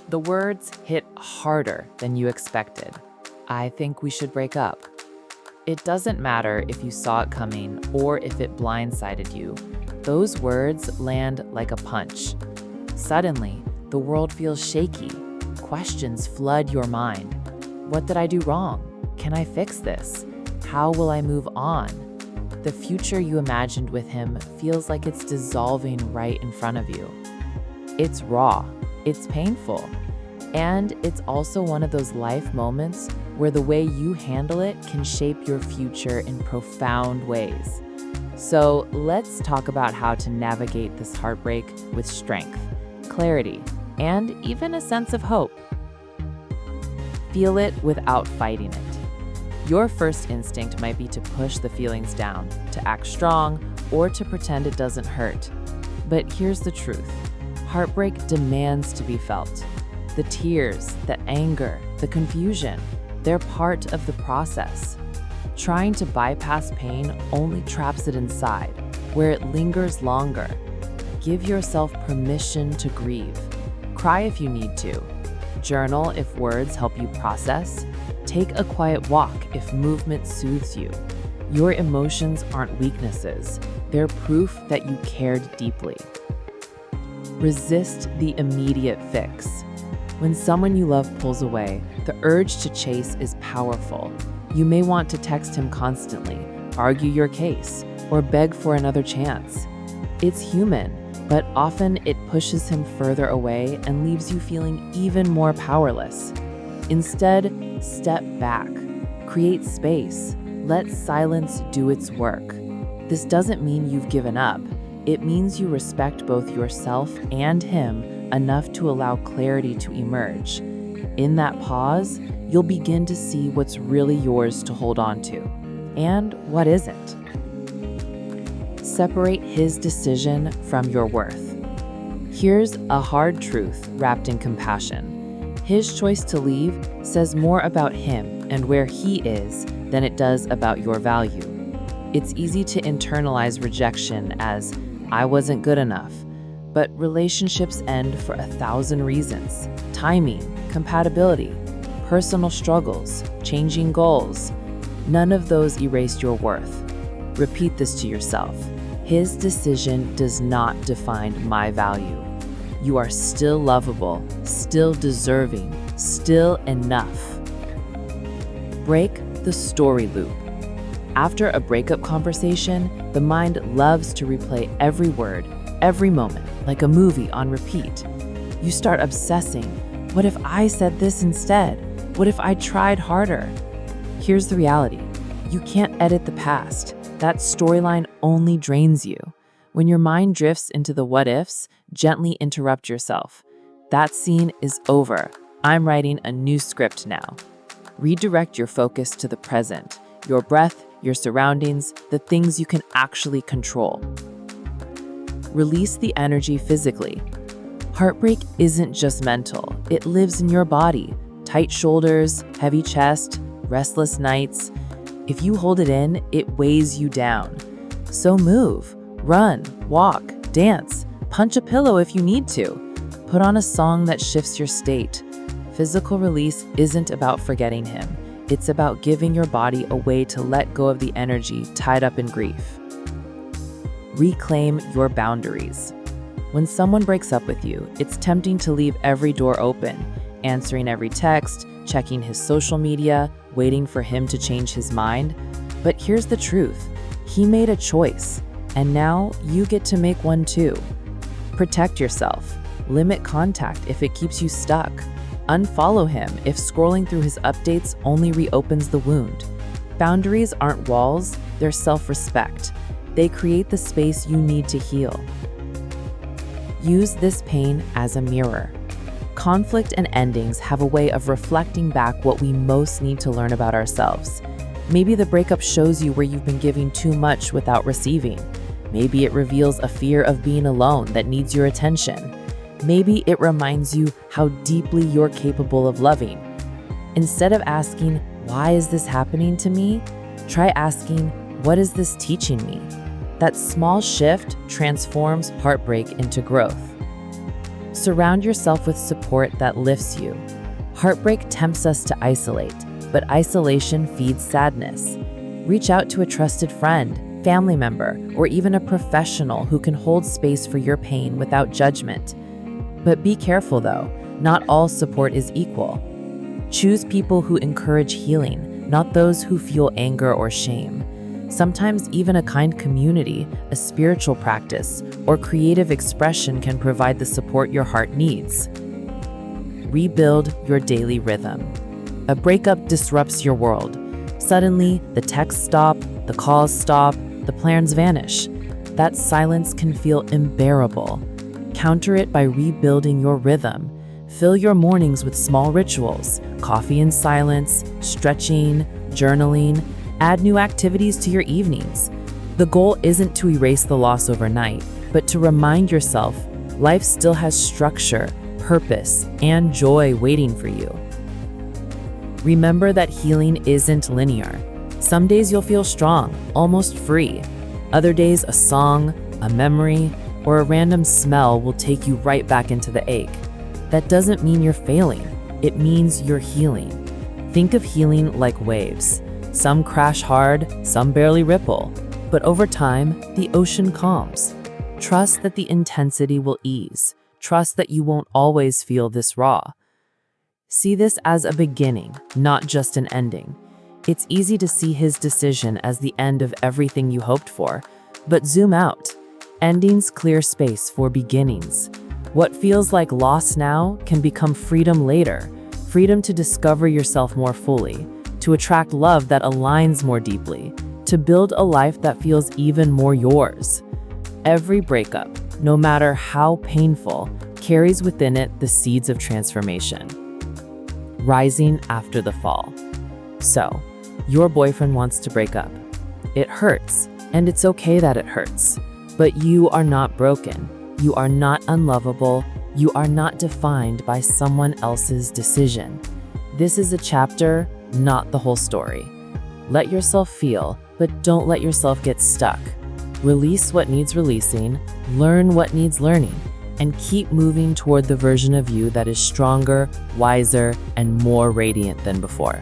The words hit harder than you expected. I think we should break up. It doesn't matter if you saw it coming or if it blindsided you. Those words land like a punch. Suddenly, the world feels shaky. Questions flood your mind. What did I do wrong? Can I fix this? How will I move on? The future you imagined with him feels like it's dissolving right in front of you. It's raw, it's painful, and it's also one of those life moments where the way you handle it can shape your future in profound ways. So let's talk about how to navigate this heartbreak with strength, clarity, and even a sense of hope. Feel it without fighting it. Your first instinct might be to push the feelings down, to act strong, or to pretend it doesn't hurt. But here's the truth. Heartbreak demands to be felt. The tears, the anger, the confusion, they're part of the process. Trying to bypass pain only traps it inside, where it lingers longer. Give yourself permission to grieve. Cry if you need to. Journal if words help you process. Take a quiet walk if movement soothes you. Your emotions aren't weaknesses. They're proof that you cared deeply. Resist the immediate fix. When someone you love pulls away, the urge to chase is powerful. You may want to text him constantly, argue your case, or beg for another chance. It's human, but often it pushes him further away and leaves you feeling even more powerless. Instead, step back, create space, let silence do its work. This doesn't mean you've given up. It means you respect both yourself and him enough to allow clarity to emerge. In that pause, you'll begin to see what's really yours to hold on to and what isn't. Separate his decision from your worth. Here's a hard truth wrapped in compassion. His choice to leave says more about him and where he is than it does about your value. It's easy to internalize rejection as, I wasn't good enough. But relationships end for 1,000 reasons. Timing, compatibility, personal struggles, changing goals. None of those erase your worth. Repeat this to yourself. His decision does not define my value. You are still lovable, still deserving, still enough. Break the story loop. After a breakup conversation, the mind loves to replay every word, every moment, like a movie on repeat. You start obsessing. What if I said this instead? What if I tried harder? Here's the reality. You can't edit the past. That storyline only drains you. When your mind drifts into the what ifs, gently interrupt yourself. That scene is over. I'm writing a new script now. Redirect your focus to the present, your breath, your surroundings, the things you can actually control. Release the energy physically. Heartbreak isn't just mental, it lives in your body. Tight shoulders, heavy chest, restless nights. If you hold it in, it weighs you down. So move, run, walk, dance, punch a pillow if you need to. Put on a song that shifts your state. Physical release isn't about forgetting him. It's about giving your body a way to let go of the energy tied up in grief. Reclaim your boundaries. When someone breaks up with you, it's tempting to leave every door open, answering every text, checking his social media, waiting for him to change his mind. But here's the truth. He made a choice, and now you get to make one too. Protect yourself. Limit contact if it keeps you stuck. Unfollow him if scrolling through his updates only reopens the wound. Boundaries aren't walls, they're self-respect. They create the space you need to heal. Use this pain as a mirror. Conflict and endings have a way of reflecting back what we most need to learn about ourselves. Maybe the breakup shows you where you've been giving too much without receiving. Maybe it reveals a fear of being alone that needs your attention. Maybe it reminds you how deeply you're capable of loving. Instead of asking, why is this happening to me? Try asking, what is this teaching me? That small shift transforms heartbreak into growth. Surround yourself with support that lifts you. Heartbreak tempts us to isolate, but isolation feeds sadness. Reach out to a trusted friend, family member, or even a professional who can hold space for your pain without judgment. But be careful though, not all support is equal. Choose people who encourage healing, not those who fuel anger or shame. Sometimes even a kind community, a spiritual practice, or creative expression can provide the support your heart needs. Rebuild your daily rhythm. A breakup disrupts your world. Suddenly, the texts stop, the calls stop, the plans vanish. That silence can feel unbearable. Counter it by rebuilding your rhythm. Fill your mornings with small rituals, coffee in silence, stretching, journaling. Add new activities to your evenings. The goal isn't to erase the loss overnight, but to remind yourself life still has structure, purpose, and joy waiting for you. Remember that healing isn't linear. Some days you'll feel strong, almost free. Other days, a song, a memory, or a random smell will take you right back into the ache. That doesn't mean you're failing. It means you're healing. Think of healing like waves. Some crash hard, some barely ripple. But over time, the ocean calms. Trust that the intensity will ease. Trust that you won't always feel this raw. See this as a beginning, not just an ending. It's easy to see his decision as the end of everything you hoped for, but zoom out. Endings clear space for beginnings. What feels like loss now can become freedom later, freedom to discover yourself more fully, to attract love that aligns more deeply, to build a life that feels even more yours. Every breakup, no matter how painful, carries within it the seeds of transformation. Rising after the fall. So, your boyfriend wants to break up. It hurts, and it's okay that it hurts. But you are not broken. You are not unlovable. You are not defined by someone else's decision. This is a chapter, not the whole story. Let yourself feel, but don't let yourself get stuck. Release what needs releasing, learn what needs learning, and keep moving toward the version of you that is stronger, wiser, and more radiant than before.